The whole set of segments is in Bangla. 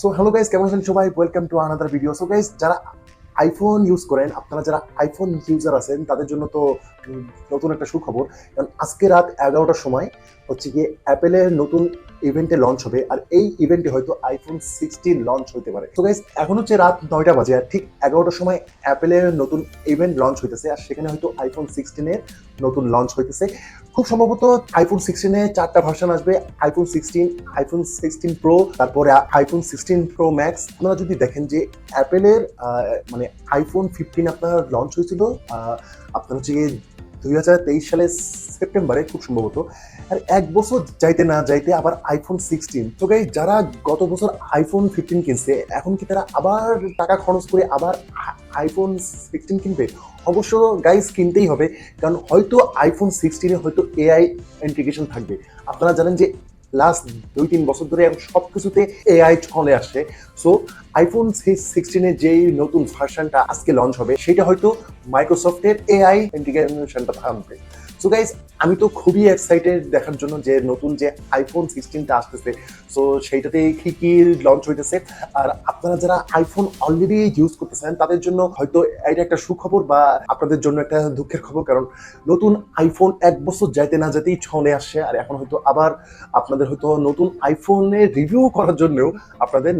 সো হ্যালো গাইস, কেমন আছেন সবাই? Welcome to another video. So guys, যারা আইফোন ইউজ করেন, আপনারা যারা আইফোন ইউজার আছেন তাদের জন্য তো নতুন একটা সুখবর। কারণ আজকে রাত 11টার সময় হচ্ছে গিয়ে অ্যাপেলের নতুন ইভেন্টে লঞ্চ হবে, আর এই ইভেন্টে হয়তো আইফোন 16 লঞ্চ হতে পারে। তো গাইস, এখন হচ্ছে রাত 9টা বাজে, আর ঠিক 11টার সময় অ্যাপেলের নতুন ইভেন্ট লঞ্চ হইতেছে, আর সেখানে হয়তো আইফোন 16 নতুন লঞ্চ হইতেছে। খুব সম্ভবত আইফোন 16 4টা ভার্সন আসবে: আইফোন 16, আইফোন 16 প্রো, তারপরে আইফোন 16 প্রো ম্যাক্স। আপনারা যদি দেখেন যে অ্যাপেলের মানে আইফোন 15 আপনার লঞ্চ হয়েছিল আপনার হচ্ছে 2023 সালের সেপ্টেম্বরে খুব সম্ভবত, আর এক বছর যাইতে না যাইতে আবার আইফোন 16। তো গাইস, যারা গত বছর আইফোন 15 কিনছে, এখন কি তারা আবার টাকা খরচ করে আবার আইফোন 16 কিনবে? অবশ্য গাইস, কিনতেই হবে, কারণ হয়তো আইফোন 16 হয়তো এআই ইন্টিগ্রেশন থাকবে। আপনারা জানেন যে লাস্ট 2-3 বছর ধরে এখন সব কিছুতে এআই চলে আসছে। সো আইফোন 16 যেই নতুন ভার্সনটা আজকে লঞ্চ হবে, সেটা হয়তো মাইক্রোসফটের এআই ইন্টিগ্রেশনটা থাকবে। সো গাইস, আমি তো খুবই এক্সাইটেড দেখার জন্য যে নতুন যে আইফোন 16টা আসতেছে। সো সেইটাতে কি কি লঞ্চ হইতেছে, আর আপনারা যারা আইফোন অলরেডি ইউজ করতেছেন তাদের জন্য হয়তো এটা একটা সুখবর, বা আপনাদের জন্য একটা দুঃখের খবর। কারণ নতুন আইফোন এক বছর যাইতে না যেতেই চলে আসছে, আর এখন হয়তো আবার আপনাদের হয়তো নতুন আইফোনের রিভিউ করার জন্যও আপনাদের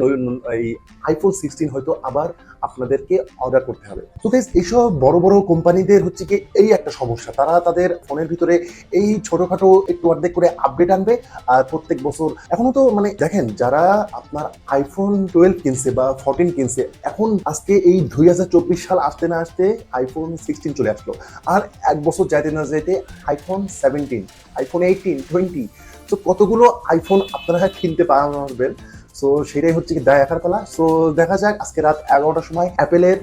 এই আইফোন 16 হয়তো আবার আপনাদেরকে অর্ডার করতে হবে। তো গাইস, এইসব বড় বড় কোম্পানিদের হচ্ছে কি এই একটা সমস্যা, তারা তাদের ফোনের ভিতরে এই ছোটখাটো একটু অর্ধেক করে আপডেট আনবে, আর প্রত্যেক বছর এখনো তো মানে দেখেন, যারা আপনার আইফোন 12 কিনছে বা 14 কিনছে, এখন আজকে এই 2024 সাল আসতে না আসতে আইফোন 16 চলে আসলো, আর এক বছর যাইতে না যাইতে আইফোন 17, আইফোন 18, 20। তো কতগুলো আইফোন আপনারা কিনতে পারবেন। সো সেটাই হচ্ছে কি দেখার পালা। সো দেখা যাক, আজকে রাত 11টার সময় অ্যাপেলের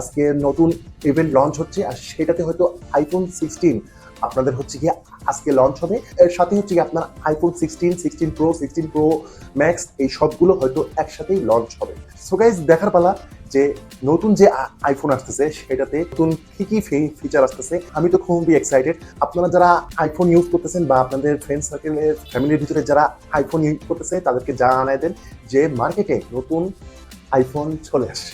আজকে নতুন ইভেন্ট লঞ্চ হচ্ছে, আর সেটাতে হয়তো আইফোন 16 আপনাদের হচ্ছে কি আজকে লঞ্চ হবে। এর সাথে হচ্ছে কি আপনার আইফোন 16, 16 প্রো, 16 প্রো ম্যাক্স, এই সবগুলো হয়তো একসাথেই লঞ্চ হবে। সো গাইজ, দেখার পালা যে নতুন যে আইফোন আসতেছে সেটাতে নতুন কি কি ফিচার আসতেছে। আমি তো খুবই এক্সাইটেড। আপনারা যারা আইফোন ইউজ করতেছেন বা আপনাদের ফ্রেন্ড সার্কেলের ফ্যামিলির ভিতরে যারা আইফোন ইউজ করতেছে, তাদেরকে জানাই দেন যে মার্কেটে নতুন আইফোন চলে আসছে।